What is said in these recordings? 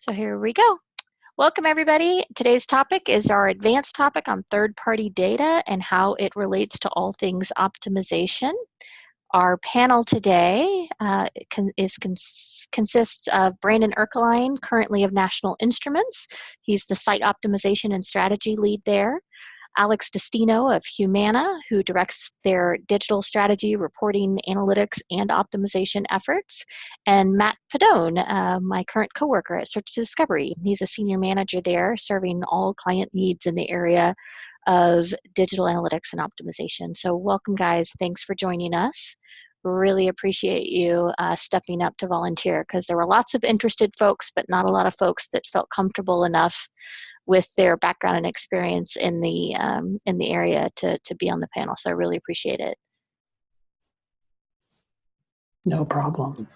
So here we go. Welcome everybody. Today's topic is our advanced topic on third-party data and how it relates to all things optimization. Our panel today consists of Brandon Erkeline, currently of National Instruments. He's the site optimization and strategy lead there. Alex Destino of Humana, who directs their digital strategy, reporting, analytics, and optimization efforts. And Matt Padone, my current coworker at Search Discovery. He's a senior manager there, serving all client needs in the area of digital analytics and optimization. So welcome, guys. Thanks for joining us. Really appreciate you stepping up to volunteer, because there were lots of interested folks, but not a lot of folks that felt comfortable enough with their background and experience in the area to be on the panel. So I really appreciate it. No problem.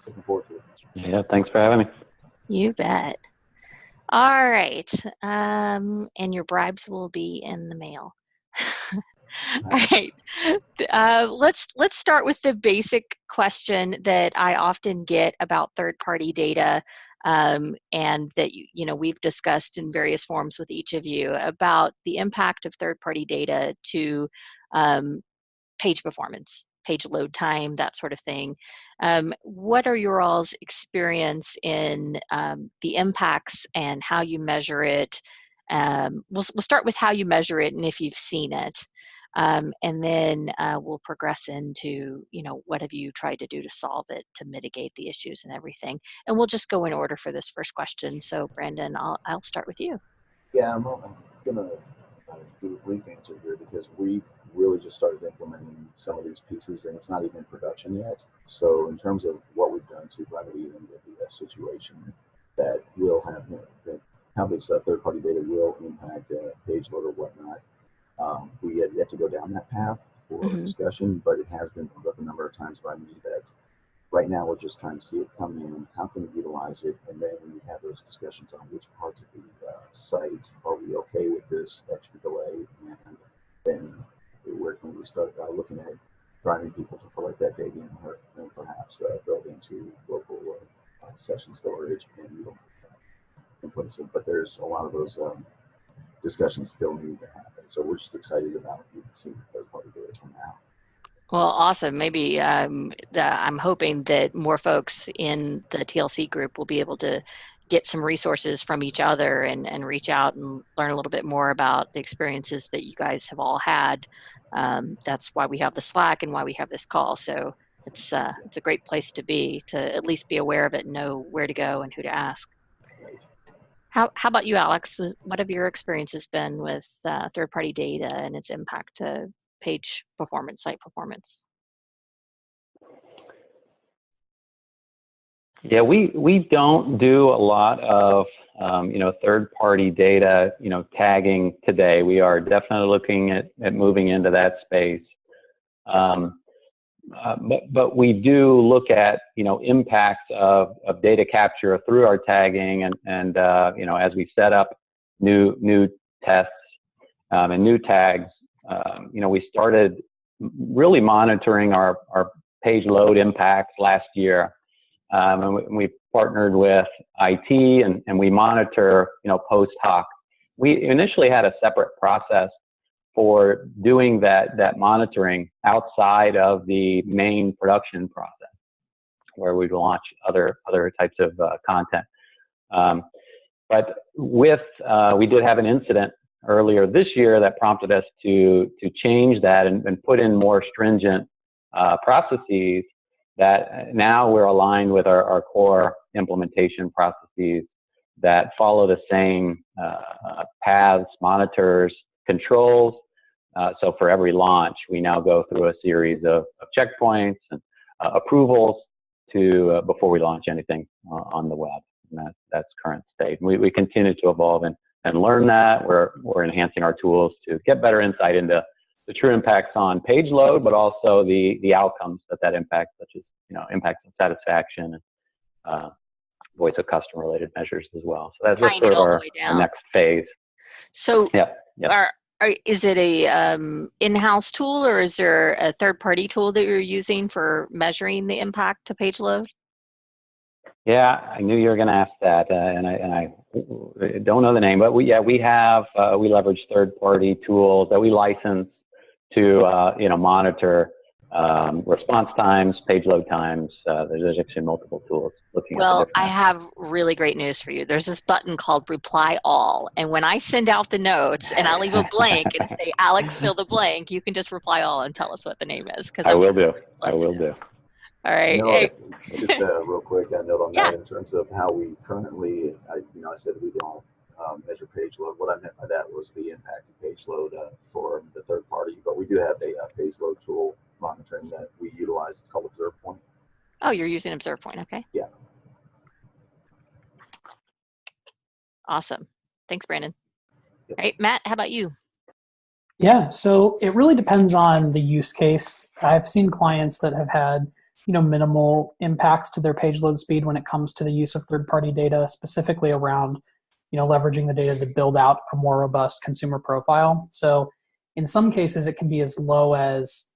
Yeah, thanks for having me. You bet. All right, and your bribes will be in the mail. All right, let's start with the basic question that I often get about third-party data, and that we've discussed in various forms with each of you about the impact of third-party data to page performance, page load time, that sort of thing. What are your all's experience in the impacts and how you measure it? We'll start with how you measure it and if you've seen it. And then we'll progress into, what have you tried to do to solve it, to mitigate the issues and everything. And we'll just go in order for this first question. So Brandon, I'll start with you. Yeah, I'm gonna do a brief answer here because we've really just started implementing some of these pieces and it's not even in production yet. So in terms of what we've done to remedy the situation that will have, how this third-party data will impact page load or whatnot, we have yet to go down that path for discussion, but it has been brought up a number of times by me that right now we're just trying to see it come in, how can we utilize it, and then when we have those discussions on which parts of the site are we okay with this extra delay, and then where can we start looking at driving people to collect that data and perhaps build into local session storage and inputs. But there's a lot of those discussions still need to happen. So we're just excited about seeing third-party data come out. Well, awesome. Maybe I'm hoping that more folks in the TLC group will be able to get some resources from each other and reach out and learn a little bit more about the experiences that you guys have all had. That's why we have the Slack and why we have this call. So it's a great place to be, to at least be aware of it and know where to go and who to ask. How about you, Alex? What have your experiences been with third-party data and its impact to page performance, site performance? Yeah, we don't do a lot of third-party data tagging today. We are definitely looking at moving into that space, but we do look at impacts of data capture through our tagging and as we set up new tests and new tags. We started really monitoring our page load impacts last year, and we partnered with IT and we monitor post hoc. We initially had a separate process for doing that monitoring outside of the main production process, where we'd launch other types of content. But we did have an incident earlier this year that prompted us to change that and put in more stringent processes that now we're aligned with our core implementation processes that follow the same paths, monitors, controls. So for every launch, we now go through a series of checkpoints and approvals before we launch anything on the web. And that's current state. And we continue to evolve and learn that. We're enhancing our tools to get better insight into the true impacts on page load, but also the outcomes that impacts, such as impacts on satisfaction and voice of customer related measures as well. So that's sort of our next phase. So yeah. Is it a in-house tool, or is there a third-party tool that you're using for measuring the impact to page load? Yeah, I knew you were going to ask that, and I don't know the name, but we leverage third-party tools that we license to monitor response times, page load times. There's actually multiple tools looking at the Well, different I aspects. have really great news for you. There's this button called Reply All, and when I send out the notes and I leave a blank and say, Alex, fill the blank, you can just reply all and tell us what the name is, because I I'm will sure do. you'd I love to will know. do. All right. Hey. Just real quick, a note on Yeah. that in terms of how we currently, I said we don't measure page load. What I meant by that was the impact of page load for the third party, but we do have a page load tool monitoring that we utilize. It's called Observe Point. Oh, you're using Observe Point. Okay. Yeah. Awesome. Thanks, Brandon. Yep. All right, Matt, how about you? Yeah, so it really depends on the use case. I've seen clients that have had, minimal impacts to their page load speed when it comes to the use of third-party data, specifically around, leveraging the data to build out a more robust consumer profile. So in some cases, it can be as low as,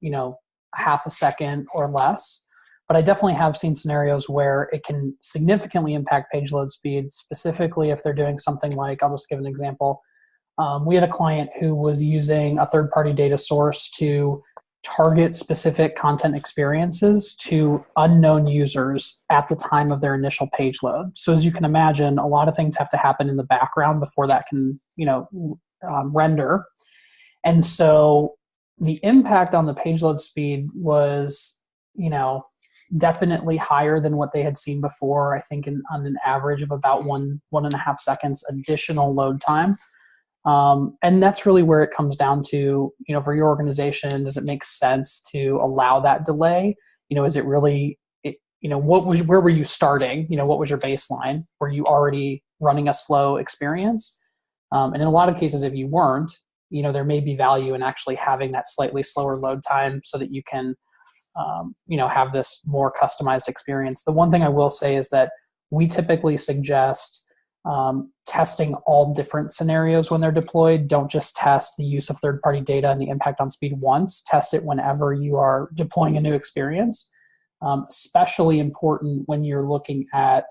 half a second or less. But I definitely have seen scenarios where it can significantly impact page load speed, specifically if they're doing something like, I'll just give an example. We had a client who was using a third-party data source to target specific content experiences to unknown users at the time of their initial page load. So as you can imagine, a lot of things have to happen in the background before that can, render. And so the impact on the page load speed was, definitely higher than what they had seen before. I think on an average of about 1.5 seconds additional load time. And that's really where it comes down to, for your organization, does it make sense to allow that delay? Is it really, where were you starting? What was your baseline? Were you already running a slow experience? And in a lot of cases, if you weren't, there may be value in actually having that slightly slower load time so that you can, have this more customized experience. The one thing I will say is that we typically suggest testing all different scenarios when they're deployed. Don't just test the use of third-party data and the impact on speed once. Test it whenever you are deploying a new experience. Especially important when you're looking at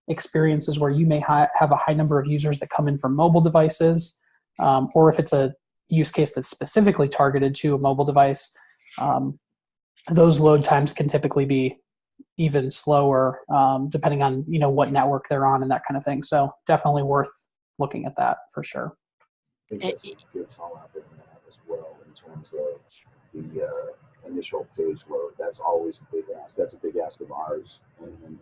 experiences where you may have a high number of users that come in from mobile devices, or if it's a use case that's specifically targeted to a mobile device, those load times can typically be even slower, depending on what network they're on and that kind of thing. So definitely worth looking at that for sure. I think that's a good call out there as well in terms of the initial page load. That's always a big ask. That's a big ask of ours, and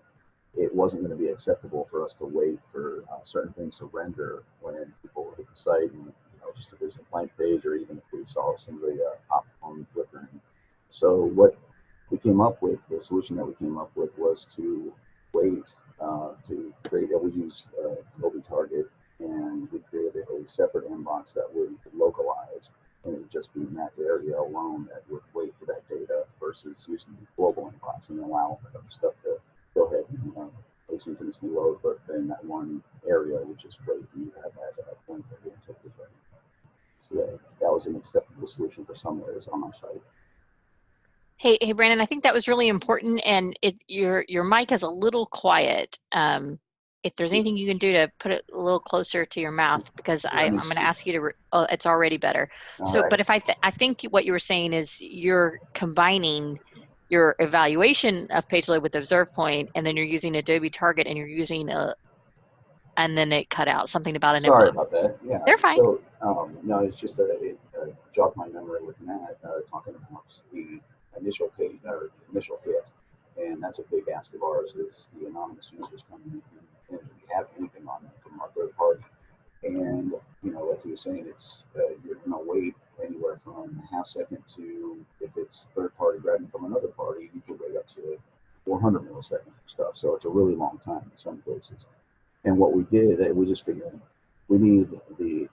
it wasn't going to be acceptable for us to wait for certain things to render when people hit the site, and just if there's a blank page, or even if we saw somebody pop on flickering. So what we came up with, the solution that we came up with, was to wait to create. We used Adobe Target, and we created a separate inbox that would localize, and it would just be in that area alone that would wait for that data, versus using the global inbox and allow stuff to go ahead and asynchronously load, but in that one area would just wait, and you have that point that we anticipated. So that was an acceptable solution for some areas on our site. Hey, Brandon, I think that was really important, and your mic is a little quiet. If there's anything you can do to put it a little closer to your mouth, because I'm going to ask you to. Oh, it's already better. So, right. But if I think what you were saying is you're combining your evaluation of page load with Observe Point, and then you're using Adobe Target, and you're using and then it cut out something about an inbox. Sorry about that. Yeah. They're fine. So no, it's just that it jogged my memory with Matt talking about the initial page or the initial hit, and that's a big ask of ours, is the anonymous users coming in, and we have anything on them from our third party. And like you were saying, it's you're going to wait anywhere from a half second to, if it's third party grabbing from another party, you can wait up to 400 milliseconds for stuff. So it's a really long time in some cases. And what we did, we just figured we need the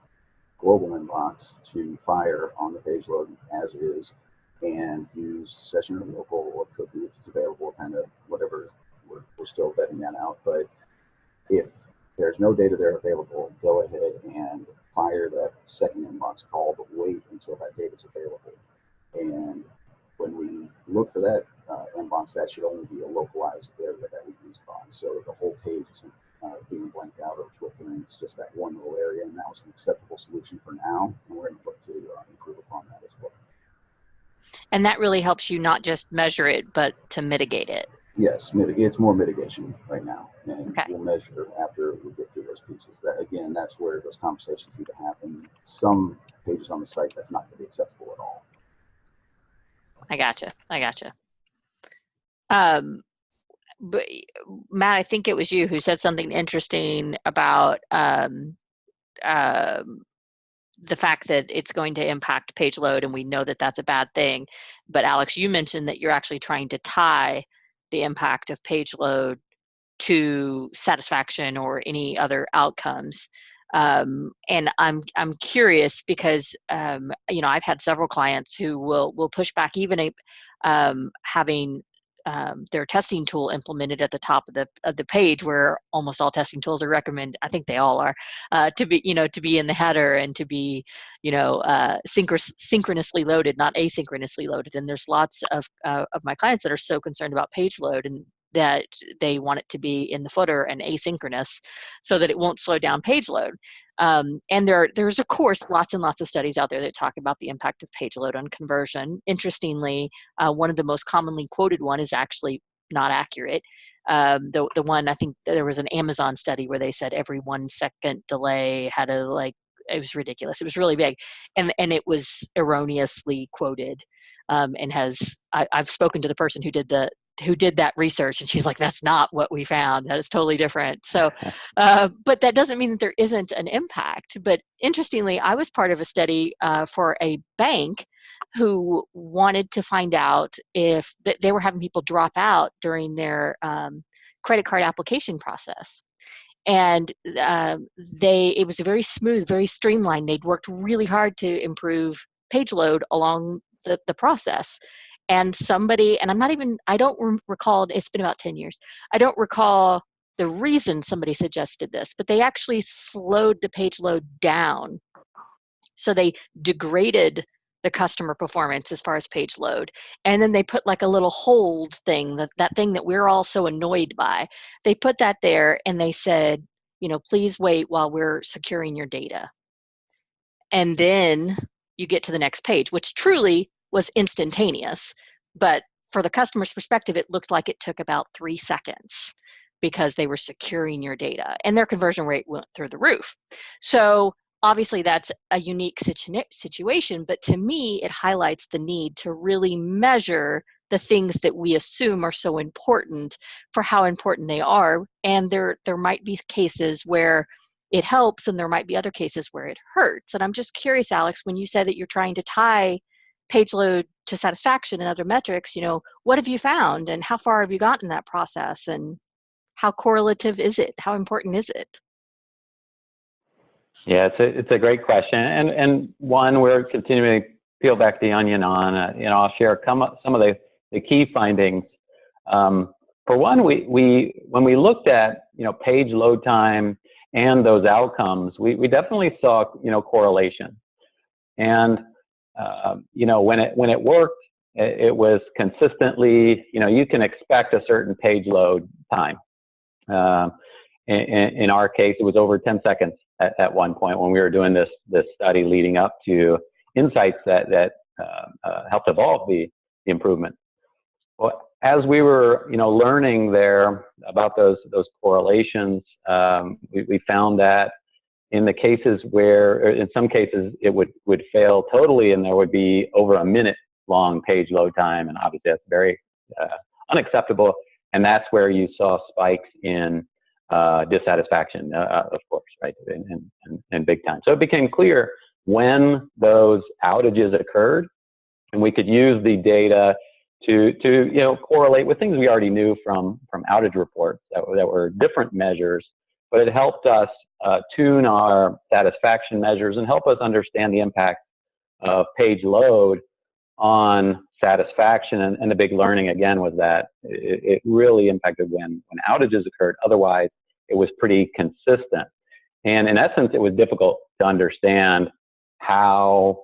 global inbox to fire on the page load as is, and use session or local, or cookie if it's available, kind of whatever. We're still vetting that out. But if there's no data there available, go ahead and fire that second inbox call, but wait until that data is available. And when we look for that inbox, that should only be a localized area that we use on. So the whole page isn't being blanked out or flickering. It's just that one little area, and that was an acceptable solution for now. And we're going to look to improve upon that as well. And that really helps you not just measure it, but to mitigate it. Yes, it's more mitigation right now, and Okay. we'll measure after we get through those pieces. That again, that's where those conversations need to happen. Some pages on the site, that's not going to be acceptable at all. I gotcha. But Matt, I think it was you who said something interesting about the fact that it's going to impact page load, and we know that that's a bad thing. But Alex, you mentioned that you're actually trying to tie the impact of page load to satisfaction or any other outcomes. And I'm curious because I've had several clients who will push back even having their testing tool implemented at the top of the page, where almost all testing tools are recommended. I think they all are to be in the header and to be synchronously loaded, not asynchronously loaded. And there's lots of my clients that are so concerned about page load and that they want it to be in the footer and asynchronous so that it won't slow down page load. And there's of course lots and lots of studies out there that talk about the impact of page load on conversion. Interestingly, one of the most commonly quoted one is actually not accurate. The one, I think there was an Amazon study where they said every 1 second delay had it was ridiculous. It was really big, and it was erroneously quoted. And I've spoken to the person who did that research, and she's like, that's not what we found. That is totally different. So, but that doesn't mean that there isn't an impact. But interestingly, I was part of a study for a bank who wanted to find out if they were having people drop out during their credit card application process. And it was very smooth, very streamlined. They'd worked really hard to improve page load along the process. And I don't recall, it's been about 10 years. I don't recall the reason somebody suggested this, but they actually slowed the page load down. So they degraded the customer performance as far as page load. And then they put like a little hold thing, that thing that we're all so annoyed by. They put that there and they said, please wait while we're securing your data. And then you get to the next page, which truly was instantaneous. But for the customer's perspective, it looked like it took about 3 seconds because they were securing your data, and their conversion rate went through the roof. So obviously that's a unique situation, but to me, it highlights the need to really measure the things that we assume are so important for how important they are. And there might be cases where it helps, and there might be other cases where it hurts. And I'm just curious, Alex, when you said that you're trying to tie page load to satisfaction and other metrics, what have you found, and how far have you gotten in that process, and how correlative is it? How important is it? Yeah, it's a great question, and one we're continuing to peel back the onion on. I'll share some of the key findings. For one, when we looked at page load time and those outcomes, we definitely saw correlation. And when it worked, it was consistently, you can expect a certain page load time. In our case, it was over 10 seconds at one point when we were doing this study leading up to insights that helped evolve the improvement. Well, as we were learning there about those correlations, we found that in the cases where, in some cases, it would fail totally, and there would be over a minute long page load time, and obviously that's very unacceptable. And that's where you saw spikes in dissatisfaction, of course, right, in big time. So it became clear when those outages occurred, and we could use the data to correlate with things we already knew from outage reports that were different measures, but it helped us tune our satisfaction measures and help us understand the impact of page load on satisfaction. And the big learning again was that it really impacted when outages occurred. Otherwise, it was pretty consistent. And in essence, it was difficult to understand how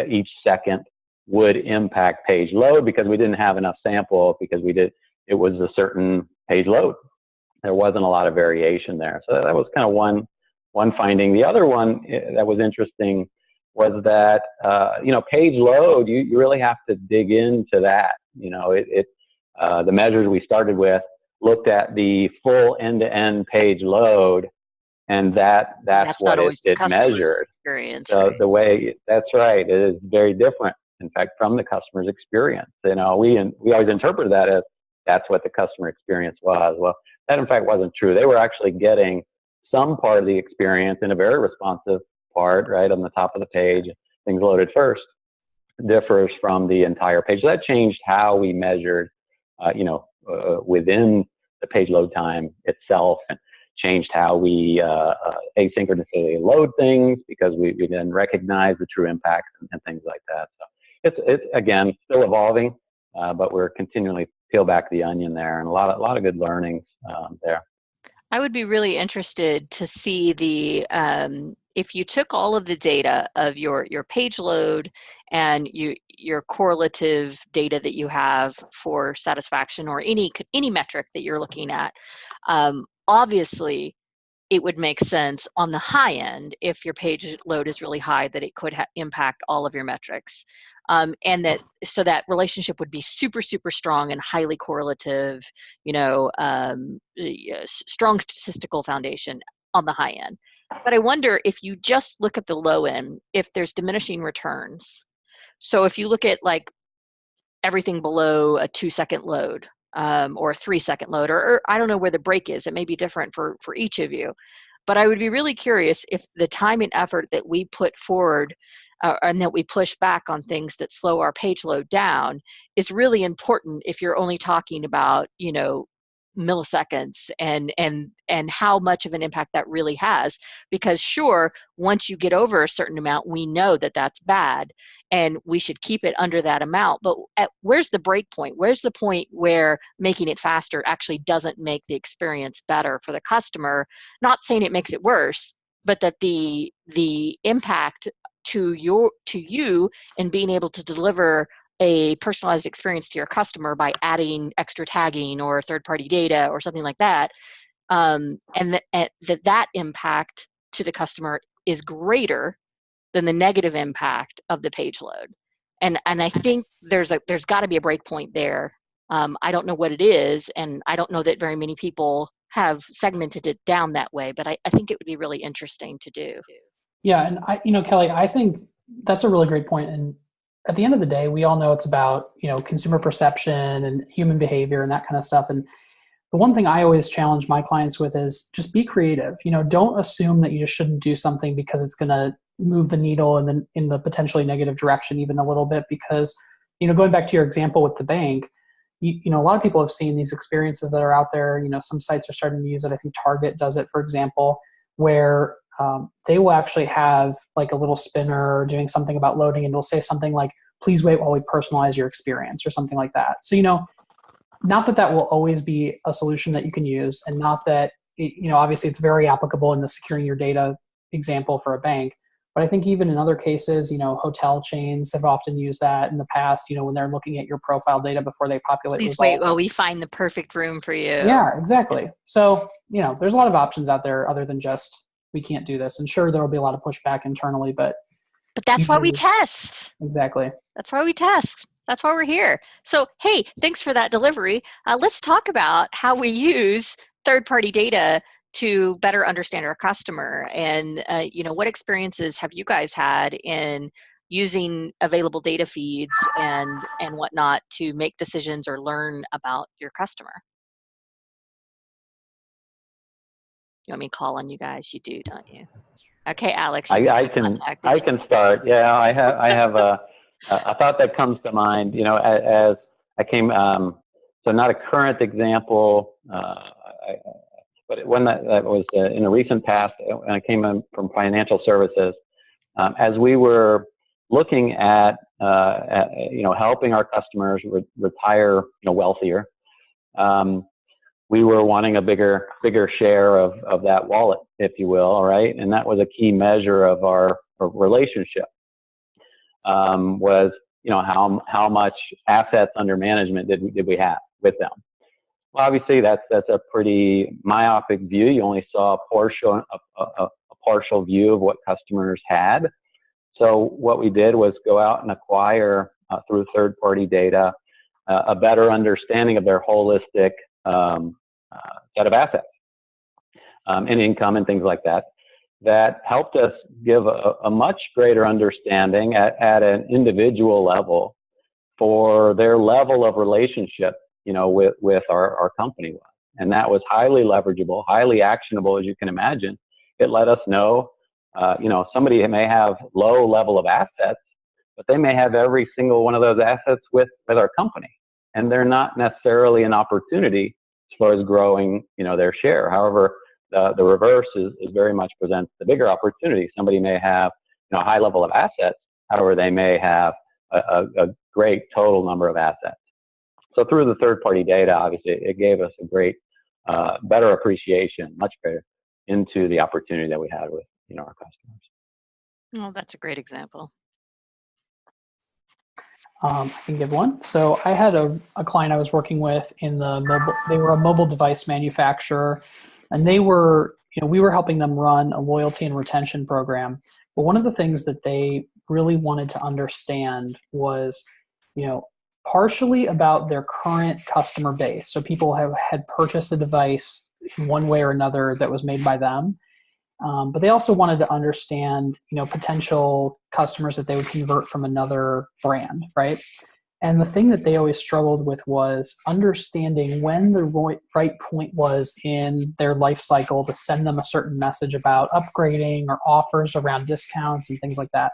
each second would impact page load because we didn't have enough sample because it was a certain page load. There wasn't a lot of variation there. So that was kind of one finding. The other one that was interesting was that, page load, you really have to dig into that. The measures we started with looked at the full end-to-end page load, and that's what it measured. Experience, so right? That's right. It is very different, in fact, from the customer's experience. We always interpret that as that's what the customer experience was. Well, that in fact wasn't true. They were actually getting some part of the experience in a very responsive part, right on the top of the page. Things loaded first differs from the entire page. So that changed how we measured, within the page load time itself, and changed how we asynchronously load things because we then recognize the true impacts and things like that. So it's again still evolving, but we're continually peel back the onion there, and a lot of good learnings there. I would be really interested to see if you took all of the data of your page load and your correlative data that you have for satisfaction or any metric that you're looking at. Obviously, it would make sense on the high end if your page load is really high that it could impact all of your metrics. And so that relationship would be super, super strong and highly correlative, strong statistical foundation on the high end. But I wonder if you just look at the low end, if there's diminishing returns. So if you look at like everything below a 2-second load, or a 3-second load, or I don't know where the break is. It may be different for each of you. But I would be really curious if the time and effort that we put forward and that we push back on things that slow our page load down is really important if you're only talking about, milliseconds and how much of an impact that really has. Because sure, once you get over a certain amount, we know that that's bad and we should keep it under that amount. But where's the break point? Where's the point where making it faster actually doesn't make the experience better for the customer? Not saying it makes it worse, but that the impact to you in being able to deliver a personalized experience to your customer by adding extra tagging or third-party data or something like that, and that impact to the customer is greater than the negative impact of the page load. And I think there's got to be a break point there. I don't know what it is, and I don't know that very many people have segmented it down that way, but I think it would be really interesting to do. Yeah, and Kelly, I think that's a really great point. And at the end of the day, we all know it's about, consumer perception and human behavior and that kind of stuff. And the one thing I always challenge my clients with is just be creative. Don't assume that you just shouldn't do something because it's going to move the needle in the potentially negative direction even a little bit. Because, going back to your example with the bank, a lot of people have seen these experiences that are out there. Some sites are starting to use it. I think Target does it, for example, where they will actually have like a little spinner doing something about loading, and it'll say something like, please wait while we personalize your experience, or something like that. So, not that will always be a solution that you can use, and not that, obviously it's very applicable in the securing your data example for a bank. But I think even in other cases, hotel chains have often used that in the past, when they're looking at your profile data before they populate Please results. wait while we find the perfect room for you. Yeah, exactly. So, there's a lot of options out there other than just, we can't do this. And sure, there will be a lot of pushback internally, but that's why we test. Exactly. That's why we test. That's why we're here. So, hey, thanks for that delivery. Let's talk about how we use third-party data to better understand our customer. And, what experiences have you guys had in using available data feeds and whatnot to make decisions or learn about your customer? You want me to call on you guys? You do, don't you? Okay, Alex. I can start. Yeah, I have a thought that comes to mind. As I came, so not a current example, but one that was in a recent past. When I came in from financial services, as we were looking at helping our customers retire wealthier. We were wanting a bigger share of that wallet, if you will, all right? And that was a key measure of our relationship, was how much assets under management did we have with them. Well, obviously that's a pretty myopic view. You only saw a partial view of what customers had. So what we did was go out and acquire through third-party data a better understanding of their holistic set of assets and income and things like that. That helped us give a much greater understanding at an individual level for their level of relationship, with our company. And that was highly leverageable, highly actionable, as you can imagine. It let us know, somebody may have low level of assets, but they may have every single one of those assets with our company. And they're not necessarily an opportunity as far as growing, their share. However, the reverse is very much presents the bigger opportunity. Somebody may have, a high level of assets. However, they may have a great total number of assets. So through the third-party data, obviously, it gave us a great, better appreciation, much greater, into the opportunity that we had with, our customers. Oh, that's a great example. I can give one. So I had a client I was working with in the mobile. They were a mobile device manufacturer, and they were, we were helping them run a loyalty and retention program. But one of the things that they really wanted to understand was, partially about their current customer base. So people had purchased a device in one way or another that was made by them. But they also wanted to understand, potential customers that they would convert from another brand, right? And the thing that they always struggled with was understanding when the right point was in their life cycle to send them a certain message about upgrading or offers around discounts and things like that.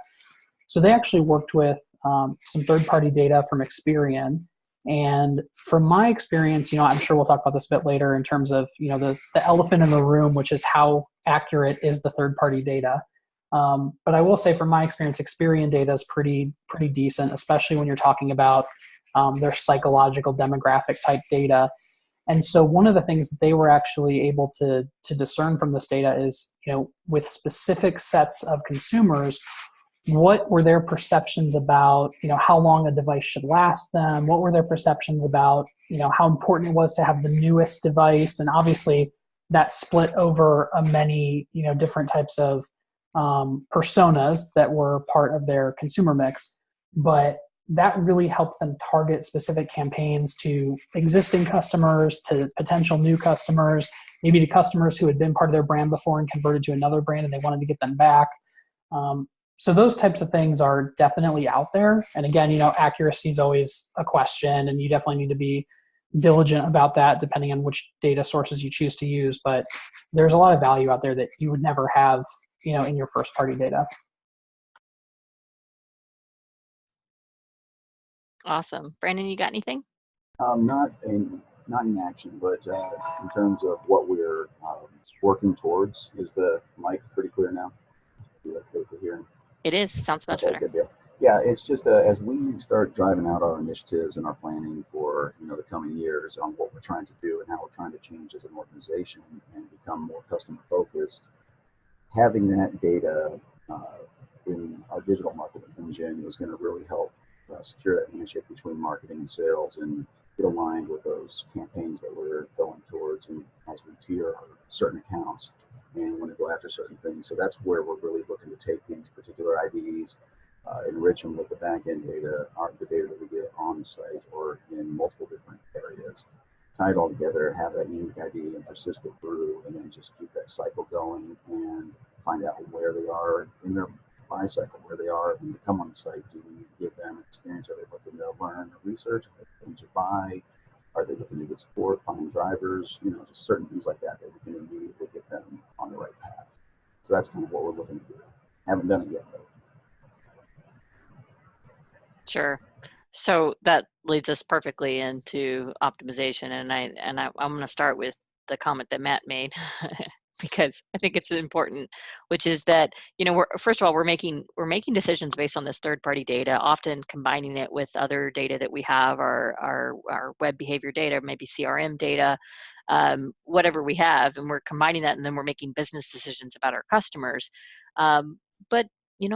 So they actually worked with some third-party data from Experian. And from my experience, I'm sure we'll talk about this a bit later in terms of, the elephant in the room, which is how accurate is the third-party data. But I will say from my experience, Experian data is pretty decent, especially when you're talking about their psychological demographic type data. And so one of the things that they were actually able to discern from this data is, with specific sets of consumers, what were their perceptions about, how long a device should last them? What were their perceptions about, how important it was to have the newest device? And obviously that split over many, different types of personas that were part of their consumer mix. But that really helped them target specific campaigns to existing customers, to potential new customers, maybe to customers who had been part of their brand before and converted to another brand and they wanted to get them back. So those types of things are definitely out there. And again, accuracy is always a question, and you definitely need to be diligent about that depending on which data sources you choose to use. But there's a lot of value out there that you would never have, in your first party data. Awesome. Brandon, you got anything? Not in action, but in terms of what we're working towards. Is the mic pretty clear now? Is that okay for hearing? It is. Sounds much better. Good deal. Yeah, it's just as we start driving out our initiatives and our planning for the coming years on what we're trying to do and how we're trying to change as an organization and become more customer focused. Having that data in our digital marketing engine is going to really help secure that handshake between marketing and sales and get aligned with those campaigns that we're going towards, and as we tier certain accounts and want to go after certain things. So that's where we're really looking to take these particular IDs, enrich them with the back-end data, the data that we get on the site or in multiple different areas, tie it all together, have that unique ID and persist it through, and then just keep that cycle going and find out where they are in their buy cycle, where they are when they come on the site. Do we give them an experience? Are they looking to learn or research? Are they looking to buy? Are they looking to get support, find drivers, just certain things like that that we can immediately get them on the right path. So that's kind of what we're looking to do. Haven't done it yet, though. Sure. So that leads us perfectly into optimization, and I'm going to start with the comment that Matt made because I think it's important, which is that first of all we're making decisions based on this third-party data, often combining it with other data that we have, our web behavior data, maybe CRM data, whatever we have, and we're combining that, and then we're making business decisions about our customers. But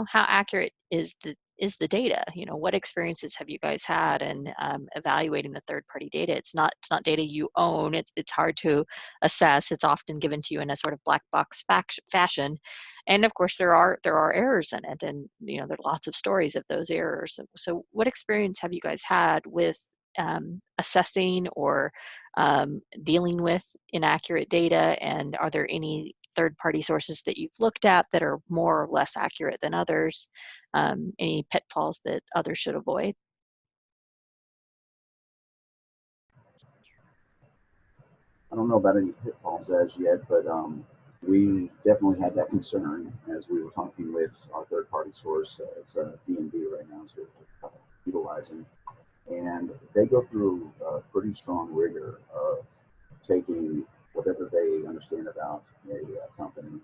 how accurate is is the data? You know, what experiences have you guys had in evaluating the third-party data? It's not data you own. It's hard to assess. It's often given to you in a sort of black box fashion, and of course there are errors in it, and you know there are lots of stories of those errors. So what experience have you guys had with assessing or dealing with inaccurate data, and are there any third-party sources that you've looked at that are more or less accurate than others? Any pitfalls that others should avoid? I don't know about any pitfalls as yet, but we definitely had that concern as we were talking with our third-party source. It's D&B right now, so we're utilizing, and they go through a pretty strong rigor of taking whatever they understand about a company,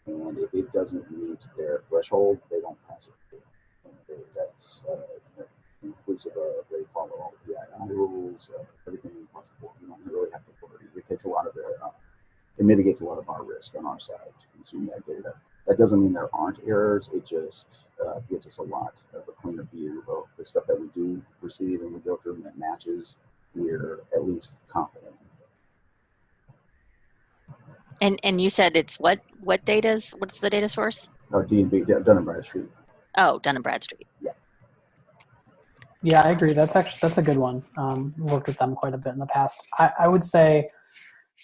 and if it doesn't meet their threshold, they don't pass it through. And that's inclusive of they follow all the PII rules, everything across the board. You don't really have to worry. It takes a lot of it mitigates a lot of our risk on our side to consume that data. That doesn't mean there aren't errors. It just gives us a lot of a cleaner view of the stuff that we do receive and we go through and that matches. We're at least confident. And you said it's what data's, what's the data source? D&B, Dun & Bradstreet. Oh, Dun & Bradstreet. Yeah. Yeah, I agree. That's a good one. Worked with them quite a bit in the past. I would say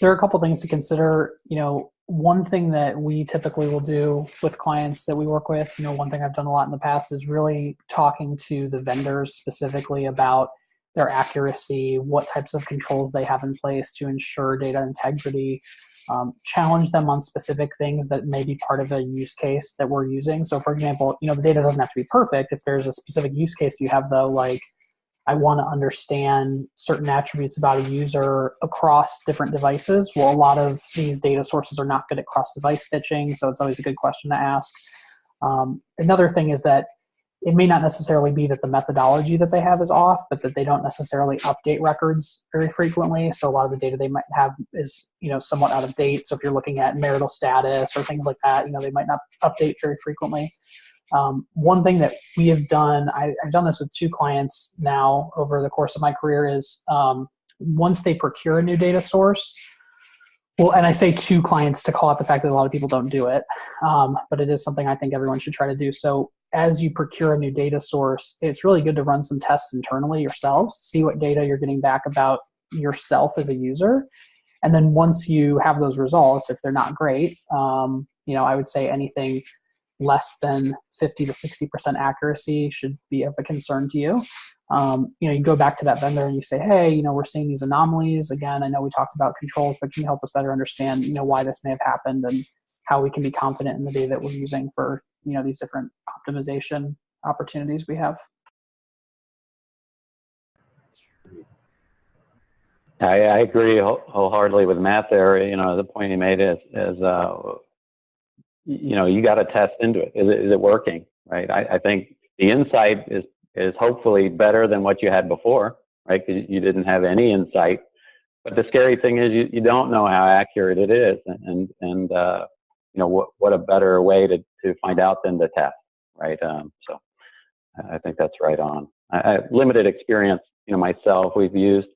there are a couple things to consider. You know, one thing that we typically will do with clients that we work with, you know, one thing I've done a lot in the past is really talking to the vendors specifically about their accuracy, what types of controls they have in place to ensure data integrity, challenge them on specific things that may be part of a use case that we're using. So for example, you know, the data doesn't have to be perfect. If there's a specific use case you have though, like I want to understand certain attributes about a user across different devices. Well, a lot of these data sources are not good at cross-device stitching, so it's always a good question to ask. Another thing is that it may not necessarily be that the methodology that they have is off, but that they don't necessarily update records very frequently. So a lot of the data they might have is, you know, somewhat out of date. So if you're looking at marital status or things like that, you know, they might not update very frequently. One thing that we have done, I've done this with 2 clients now over the course of my career, is once they procure a new data source, well, and I say 2 clients to call out the fact that a lot of people don't do it, but it is something I think everyone should try to do. So as you procure a new data source, it's really good to run some tests internally yourselves, see what data you're getting back about yourself as a user. And then once you have those results, if they're not great, you know, I would say anything less than 50 to 60% accuracy should be of a concern to you. You know, you go back to that vendor and you say, hey, you know, we're seeing these anomalies. Again, I know we talked about controls, but can you help us better understand, you know, why this may have happened and how we can be confident in the data that we're using for, you know, these different optimization opportunities we have. I agree wholeheartedly with Matt there. You know, the point he made is you know, you got to test into it. Is it working, right? I think the insight is hopefully better than what you had before, right? Because you didn't have any insight. But the scary thing is you don't know how accurate it is, and you know, what a better way to find out than to test, right? So I think that's right on. I have limited experience, you know, myself. We've used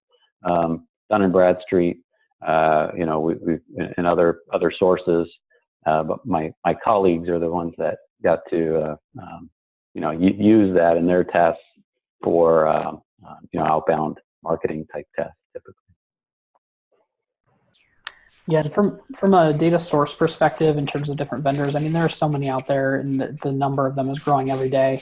Dun & Bradstreet, you know, we've in other sources. But my colleagues are the ones that got to, you know, use that in their tests for, you know, outbound marketing type tests typically. Yeah, and from a data source perspective, in terms of different vendors, I mean, there are so many out there, and the number of them is growing every day.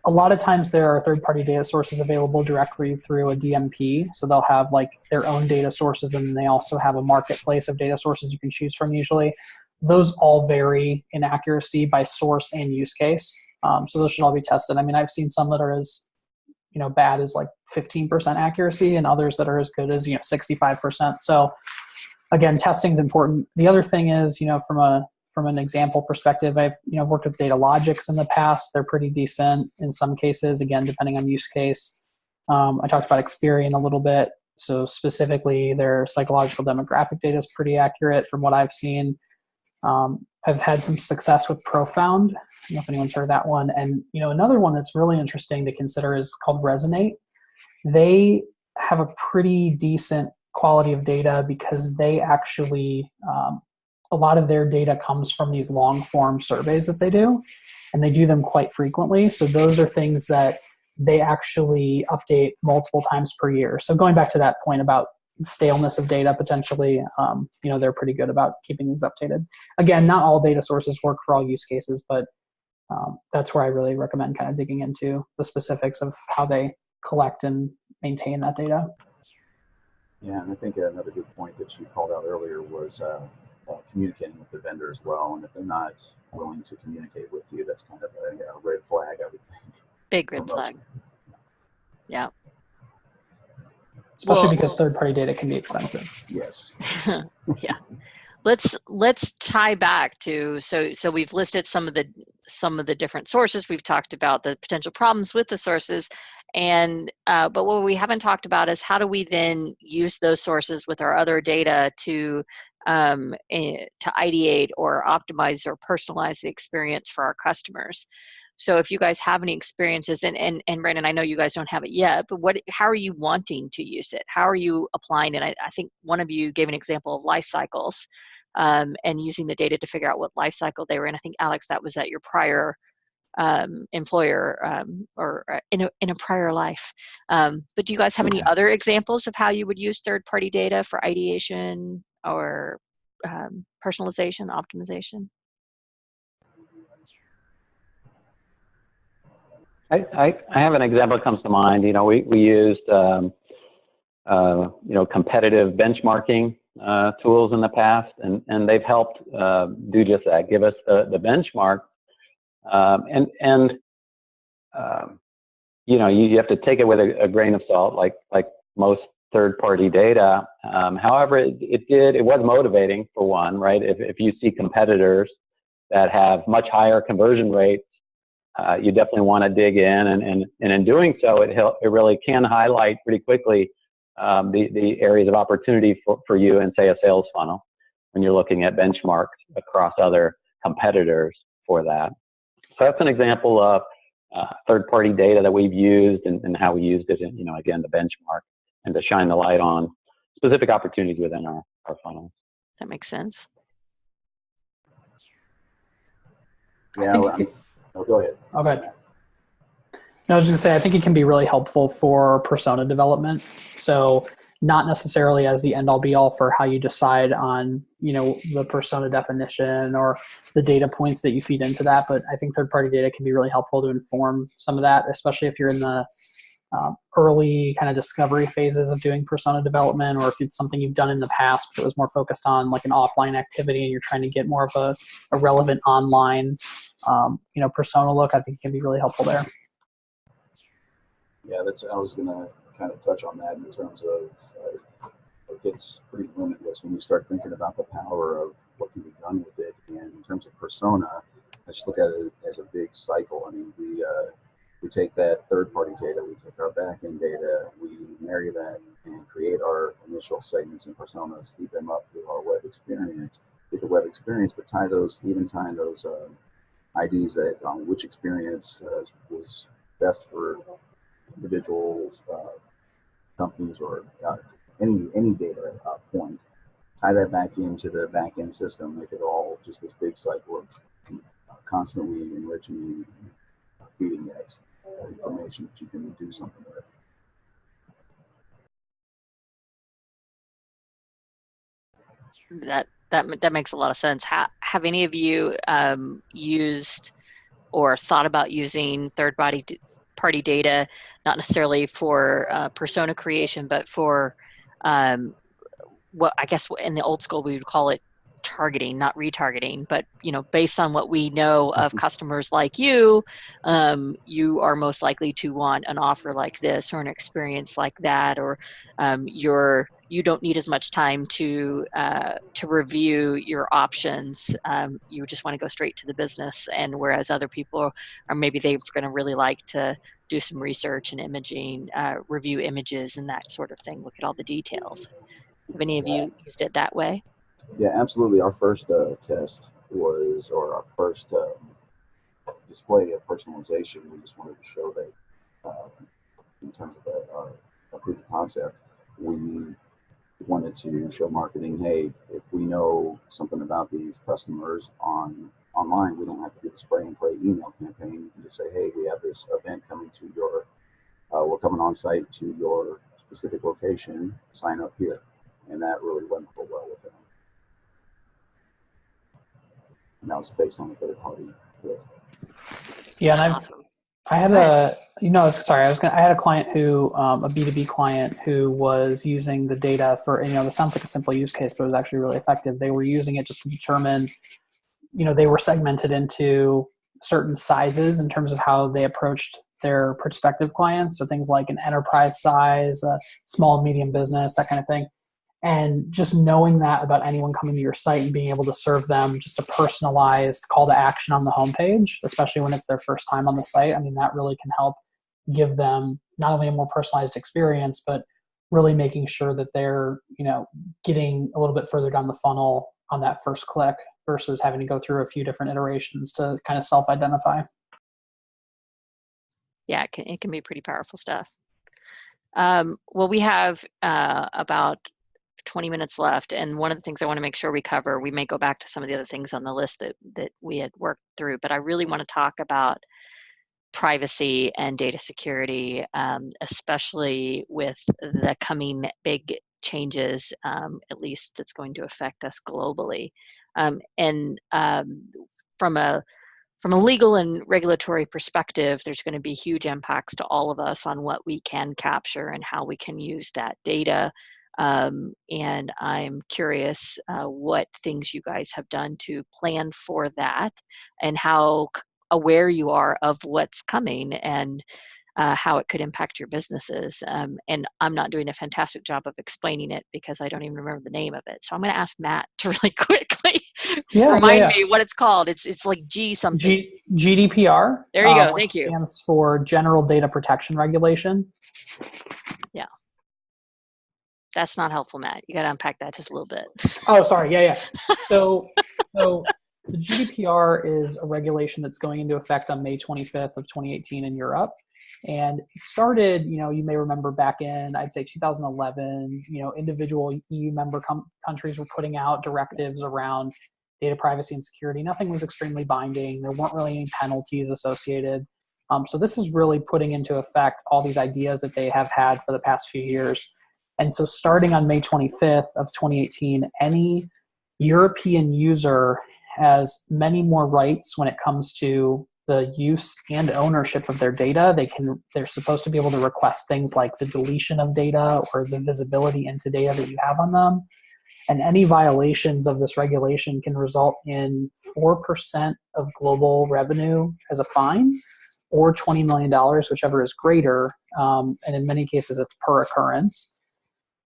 A lot of times there are third-party data sources available directly through a DMP. So they'll have like their own data sources, and then they also have a marketplace of data sources you can choose from usually. Those all vary in accuracy by source and use case. So those should all be tested. I mean, I've seen some that are as, you know, bad as like 15% accuracy, and others that are as good as, you know, 65%. So again, testing is important. The other thing is, you know, from an example perspective, I've, you know, worked with data logics in the past. They're pretty decent in some cases, again, depending on use case. I talked about Experian a little bit. So specifically their psychological demographic data is pretty accurate from what I've seen. I've had some success with Profound don't know if anyone's heard of that one. And another one that's really interesting to consider is called Resonate. They have a pretty decent quality of data because they actually a lot of their data comes from these long form surveys that they do, and they do them quite frequently. So those are things that they actually update multiple times per year. So going back to that point about staleness of data potentially, they're pretty good about keeping these updated. Again, not all data sources work for all use cases, but that's where I really recommend kind of digging into the specifics of how they collect and maintain that data. Yeah, and I think another good point that you called out earlier was communicating with the vendor as well. And if they're not willing to communicate with you, that's kind of a red flag, I would think. Big red flag. Yeah. Especially because third-party data can be expensive. Yes. Yeah. Let's tie back to so we've listed some of the different sources. We've talked about the potential problems with the sources, and but what we haven't talked about is how do we then use those sources with our other data to ideate or optimize or personalize the experience for our customers. So if you guys have any experiences, and Brandon, I know you guys don't have it yet, but how are you wanting to use it? How are you applying it? I think one of you gave an example of life cycles and using the data to figure out what life cycle they were in. I think, Alex, that was at your prior employer or in a prior life. But do you guys have any other examples of how you would use third-party data for ideation or personalization, optimization? I have an example that comes to mind. We used competitive benchmarking tools in the past, and they've helped do just that, give us the benchmark. You have to take it with a grain of salt, like most third-party data. However, it was motivating for one, right? If you see competitors that have much higher conversion rates, you definitely want to dig in, and in doing so, it really can highlight pretty quickly the areas of opportunity for you in, say, a sales funnel when you're looking at benchmarks across other competitors for that. So that's an example of third-party data that we've used and how we used it, again, to benchmark and to shine the light on specific opportunities within our funnels. That makes sense. Yeah, go ahead. Okay. No, I was just going to say, I think it can be really helpful for persona development. So not necessarily as the end-all be-all for how you decide on, the persona definition or the data points that you feed into that, but I think third-party data can be really helpful to inform some of that, especially if you're in the early kind of discovery phases of doing persona development, or if it's something you've done in the past but it was more focused on like an offline activity and you're trying to get more of a relevant online persona look. I think it can be really helpful there. Yeah, I was going to kind of touch on that in terms of it gets pretty limitless when you start thinking about the power of what can be done with it. And in terms of persona, I just look at it as a big cycle. I mean, we take that third-party data, we take our back-end data, we marry that and create our initial segments and personas, feed them up to our web experience, get the web experience, but tying those IDs that on which experience was best for individuals, companies, or any data point. Tie that back into the back-end system, make it all just this big cycle of constantly enriching, feeding that information that you can do something with. That makes a lot of sense. Have any of you used or thought about using third-party data, not necessarily for persona creation, but for what I guess in the old school we would call it targeting, not retargeting, but based on what we know of customers like you, you are most likely to want an offer like this or an experience like that, or you don't need as much time to review your options. You just want to go straight to the business, and whereas other people are maybe they're going to really like to do some research and imaging, review images and that sort of thing, look at all the details. Have any of you used it that way? Yeah, absolutely. Our first test was, or our first display of personalization. We just wanted to show that in terms of a proof of concept, we wanted to show marketing, hey, if we know something about these customers online, we don't have to do the spray and pray email campaign. You can just say, hey, we have this event coming to your, we're coming on site to your specific location, sign up here. And that really went well with them. And that was based on the third party. Yeah, and Awesome. I had a, I had a client who, a B2B client who was using the data for, this sounds like a simple use case, but it was actually really effective. They were using it just to determine, they were segmented into certain sizes in terms of how they approached their prospective clients. So things like an enterprise size, a small, medium business, that kind of thing. And just knowing that about anyone coming to your site and being able to serve them just a personalized call to action on the homepage, especially when it's their first time on the site, I mean, that really can help give them not only a more personalized experience, but really making sure that they're, getting a little bit further down the funnel on that first click versus having to go through a few different iterations to kind of self-identify. Yeah, it can be pretty powerful stuff. Well, we have about 20 minutes left, and one of the things I want to make sure we cover, we may go back to some of the other things on the list that we had worked through, but I really want to talk about privacy and data security, especially with the coming big changes, at least that's going to affect us globally. From a legal and regulatory perspective, there's going to be huge impacts to all of us on what we can capture and how we can use that data. And I'm curious what things you guys have done to plan for that and how aware you are of what's coming and how it could impact your businesses. And I'm not doing a fantastic job of explaining it because I don't even remember the name of it. So I'm going to ask Matt to really quickly remind me what it's called. It's like G something. GDPR. There you go. Thank you. Stands for General Data Protection Regulation. Yeah. That's not helpful, Matt. You got to unpack that just a little bit. Oh, sorry. Yeah. So the GDPR is a regulation that's going into effect on May 25th of 2018 in Europe. And it started, you may remember back in, I'd say 2011, individual EU member countries were putting out directives around data privacy and security. Nothing was extremely binding. There weren't really any penalties associated. So this is really putting into effect all these ideas that they have had for the past few years. And so starting on May 25th of 2018, any European user has many more rights when it comes to the use and ownership of their data. They're supposed to be able to request things like the deletion of data or the visibility into data that you have on them. And any violations of this regulation can result in 4% of global revenue as a fine or $20 million, whichever is greater. And in many cases, it's per occurrence.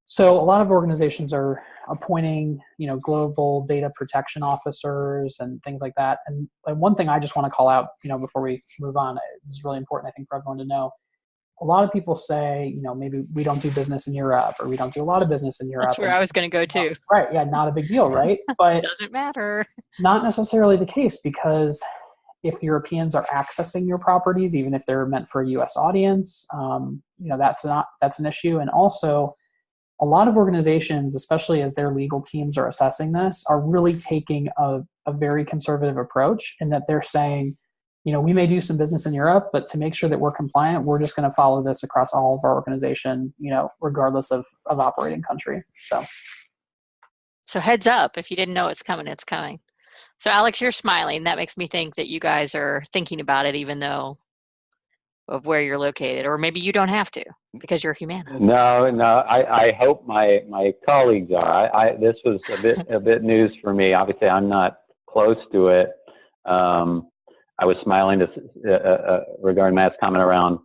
So a lot of organizations are appointing, global data protection officers and things like that. And one thing I just want to call out, before we move on, this is really important, I think, for everyone to know. A lot of people say, maybe we don't do business in Europe or we don't do a lot of business in Europe. That's where I was going to go too. Right. Yeah. Not a big deal. Right. But doesn't matter. Not necessarily the case, because if Europeans are accessing your properties, even if they're meant for a U.S. audience, that's an issue. And also, a lot of organizations, especially as their legal teams are assessing this, are really taking a very conservative approach in that they're saying, we may do some business in Europe, but to make sure that we're compliant, we're just going to follow this across all of our organization, regardless of operating country. So heads up, if you didn't know it's coming, it's coming. So Alex, you're smiling. That makes me think that you guys are thinking about it, even though of where you're located, or maybe you don't have to because you're Humana. No. I hope my colleagues are. This was a bit news for me. Obviously, I'm not close to it. I was smiling regarding Matt's comment around,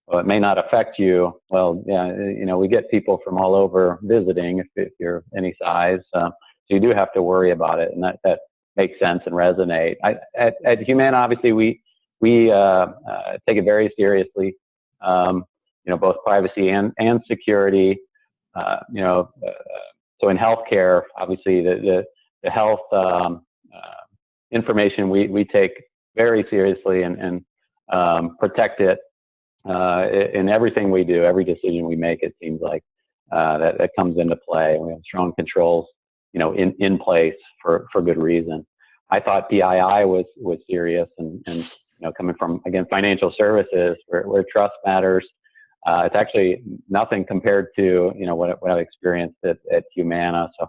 well, it may not affect you. Well, yeah, we get people from all over visiting if you're any size. So you do have to worry about it, and that makes sense and resonate. At Humana, obviously, we take it very seriously. Both privacy and security. So in healthcare, obviously the health information we take very seriously and protect it in everything we do, every decision we make. It seems like that comes into play. We have strong controls, in place for good reason. I thought PII was serious, and coming from, again, financial services where trust matters. It's actually nothing compared to what I've experienced at Humana. So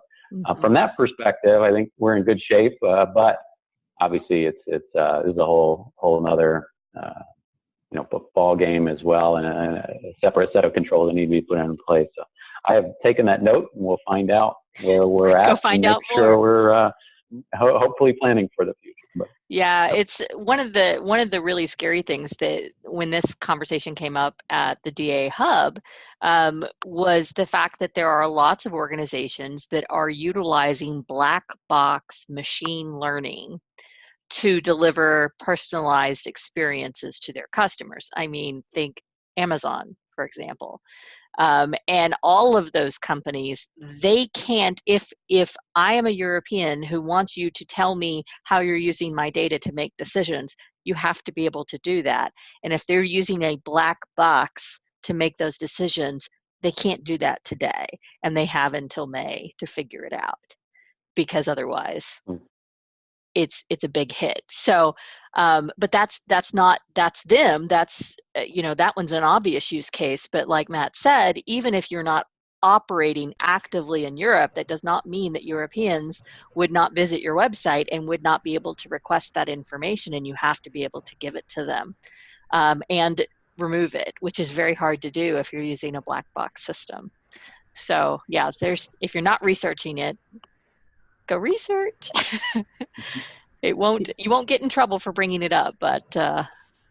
from that perspective, I think we're in good shape. But obviously, this is a whole another ball game as well, and a separate set of controls that need to be put in place. So I have taken that note, and we'll find out where we're at. Go find out more. Sure, we're hopefully planning for the future. But, yeah, it's one of the really scary things that when this conversation came up at the DA Hub was the fact that there are lots of organizations that are utilizing black box machine learning to deliver personalized experiences to their customers. I mean, think Amazon, for example. And all of those companies, they can't, if I am a European who wants you to tell me how you're using my data to make decisions, you have to be able to do that. And if they're using a black box to make those decisions, they can't do that today. And they have until May to figure it out, because otherwise it's a big hit. So, but that's them. That's, that one's an obvious use case. But like Matt said, even if you're not operating actively in Europe, that does not mean that Europeans would not visit your website and would not be able to request that information, and you have to be able to give it to them and remove it, which is very hard to do if you're using a black box system. So yeah, if you're not researching it, go research. You won't get in trouble for bringing it up, but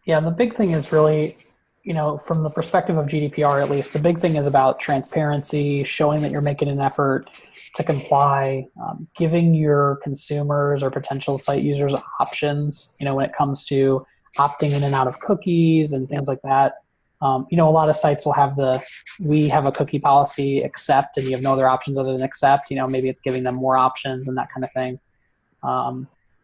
yeah, the big thing is really, from the perspective of GDPR, at least, the big thing is about transparency, showing that you're making an effort to comply, giving your consumers or potential site users options, when it comes to opting in and out of cookies and things like that. A lot of sites will have we have a cookie policy, accept, and you have no other options other than accept. Maybe it's giving them more options and that kind of thing.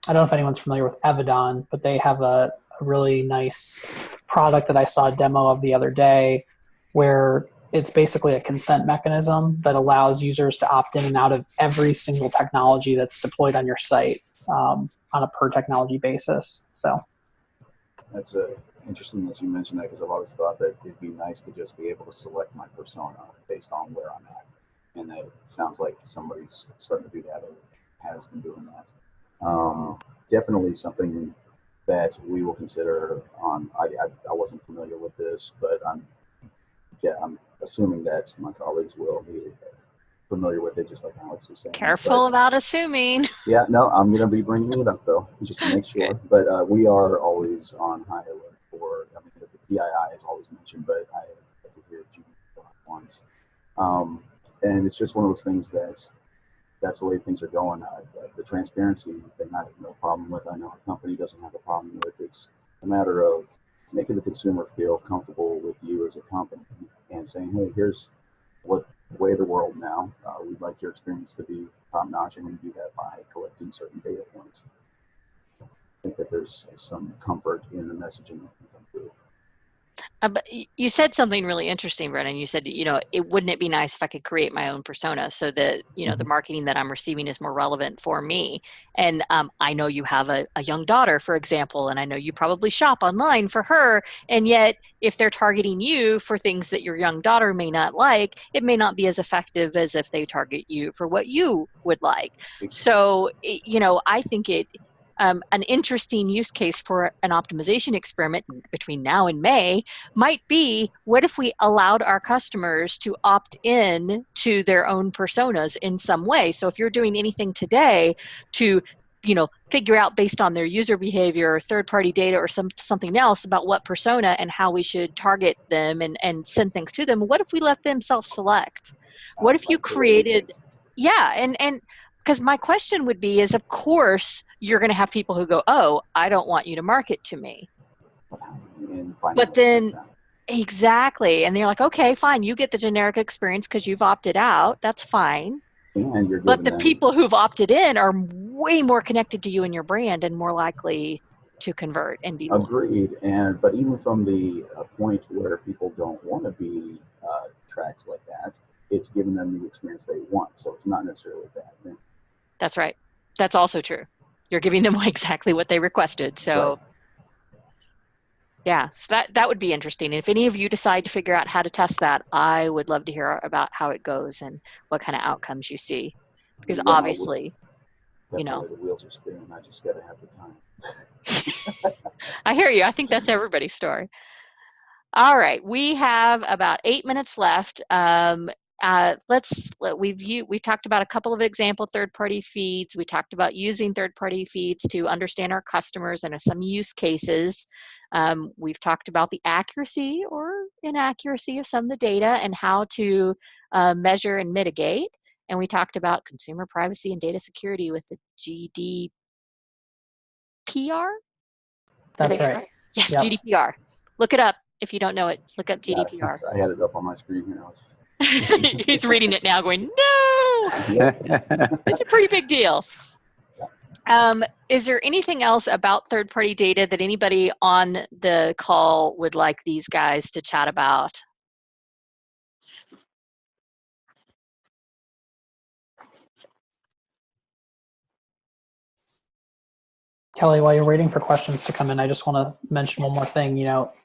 I don't know if anyone's familiar with Evidon, but they have a really nice product that I saw a demo of the other day, where it's basically a consent mechanism that allows users to opt in and out of every single technology that's deployed on your site on a per technology basis. So that's interesting that you mentioned that, because I've always thought that it'd be nice to just be able to select my persona based on where I'm at. And it sounds like somebody's starting to do that or has been doing that. Definitely something that we will consider on. I wasn't familiar with this, but I'm assuming that my colleagues will be familiar with it, just like Alex was saying. Careful about assuming. Yeah, no, I'm going to be bringing it up though, just to make sure. But we are always on high alert for. I mean, the PII is always mentioned, but I have to hear GDPR once, and it's just one of those things that's the way things are going. The transparency thing I have no problem with. I know our company doesn't have a problem with. It's a matter of making the consumer feel comfortable with you as a company and saying, hey, here's what way of the world now. We'd like your experience to be top notch, and we do that by collecting certain data points. I think that there's some comfort in the messaging that can come through. But you said something really interesting, Brennan. You said, wouldn't it be nice if I could create my own persona so that, the marketing that I'm receiving is more relevant for me. And I know you have a young daughter, for example, and I know you probably shop online for her. And yet, if they're targeting you for things that your young daughter may not like, it may not be as effective as if they target you for what you would like. So, I think an interesting use case for an optimization experiment between now and May might be, what if we allowed our customers to opt in to their own personas in some way? So if you're doing anything today to figure out based on their user behavior or third-party data or something else about what persona and how we should target them and send things to them, what if we let them self-select? What if you created, and because my question would be is, of course, you're going to have people who go, oh, I don't want you to market to me. But then, exactly. And they're like, okay, fine. You get the generic experience because you've opted out. That's fine. But the people who've opted in are way more connected to you and your brand and more likely to convert and be agreed. But even from the point where people don't want to be tracked like that, it's giving them the experience they want. So it's not necessarily a bad thing. That's right. That's also true. You're giving them exactly what they requested. So Right. yeah, so that would be interesting. And if any of you decide to figure out how to test that, I would love to hear about how it goes and what kind of outcomes you see. Because Yeah, obviously, you know, definitely the wheels are spinning. I just got to have the time. I hear you. I think that's everybody's story. All right, we have about 8 minutes left. We've talked about a couple of example third-party feeds. We talked about using third-party feeds to understand our customers and some use cases. We've talked about the accuracy or inaccuracy of some of the data and how to measure and mitigate. And we talked about consumer privacy and data security with the GDPR. That's right. Yes, Yep. GDPR. Look it up if you don't know it. Look up GDPR. I had it up on my screen here. He's reading it now going, no! It's a pretty big deal. Is there anything else about third-party data that anybody on the call would like these guys to chat about? Kelly, while you're waiting for questions to come in, I just want to mention one more thing.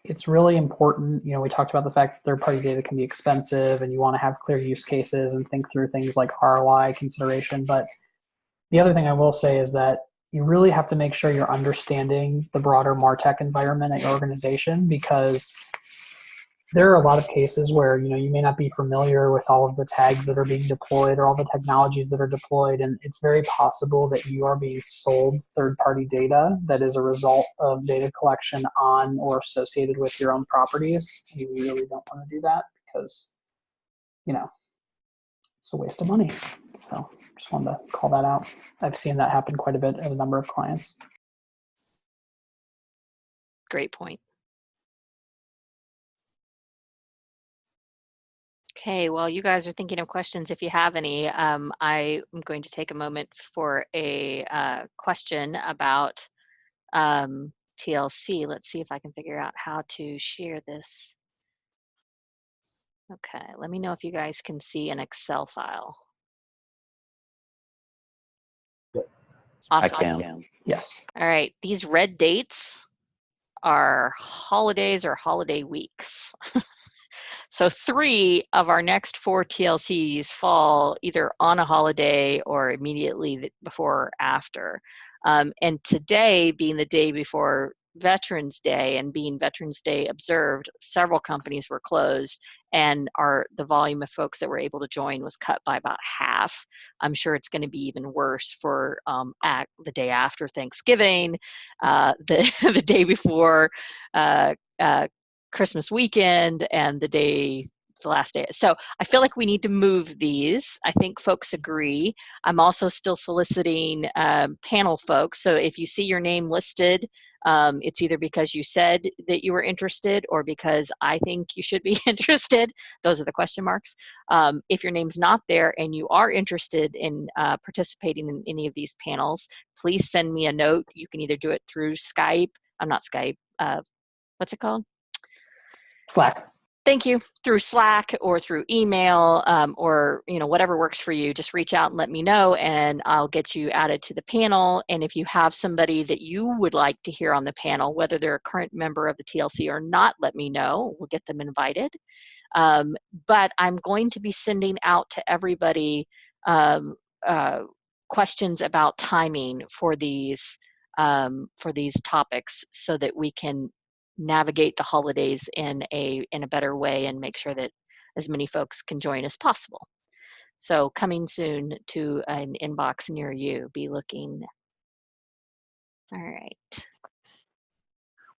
It's really important. We talked about the fact that third-party data can be expensive and you want to have clear use cases and think through things like ROI consideration. But the other thing I will say is that you really have to make sure you're understanding the broader MarTech environment at your organization, because there are a lot of cases where you may not be familiar with all of the tags that are being deployed or all the technologies that are deployed, and it's very possible that you are being sold third-party data that is a result of data collection on or associated with your own properties. You really don't want to do that because it's a waste of money. So just wanted to call that out. I've seen that happen quite a bit at a number of clients. Great point. Okay, well, you guys are thinking of questions. If you have any, I am going to take a moment for a question about TLC. Let's see if I can figure out how to share this. Okay, let me know if you guys can see an Excel file. Awesome. I can. Yes. All right, these red dates are holidays or holiday weeks. So 3 of our next 4 TLCs fall either on a holiday or immediately before or after. And today being the day before Veterans Day and being Veterans Day observed, several companies were closed, and the volume of folks that were able to join was cut by about half. I'm sure it's going to be even worse for the day after Thanksgiving, the day before Christmas weekend, and the last day. So I feel like we need to move these. I think folks agree. I'm also still soliciting panel folks. So if you see your name listed, it's either because you said that you were interested or because I think you should be interested. Those are the question marks. If your name's not there and you are interested in participating in any of these panels, please send me a note. You can either do it through Skype. I'm not Skype. What's it called? Slack. Thank you. Through Slack or through email, or whatever works for you. Just reach out and let me know, and I'll get you added to the panel. And if you have somebody that you would like to hear on the panel, whether they're a current member of the TLC or not, let me know. We'll get them invited. But I'm going to be sending out to everybody questions about timing for these topics, so that we can navigate the holidays in a better way and make sure that as many folks can join as possible. So coming soon to an inbox near you. Be looking. All right.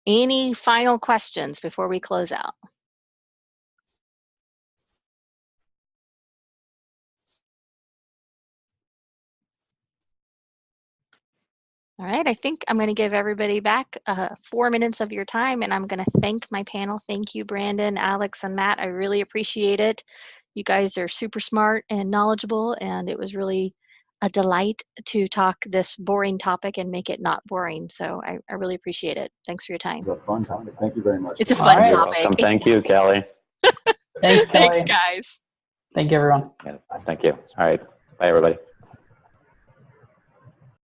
Any final questions before we close out? All right, I think I'm going to give everybody back 4 minutes of your time, and I'm going to thank my panel. Thank you, Brandon, Alex, and Matt. I really appreciate it. You guys are super smart and knowledgeable, and it was really a delight to talk this boring topic and make it not boring. So I really appreciate it. Thanks for your time. It's a fun topic. Thank you very much. It's a All fun right. You're topic. welcome. Thank you, Kelly. Thanks, Kelly. Thanks, guys. Thank you, everyone. Yeah, thank you. All right. Bye, everybody.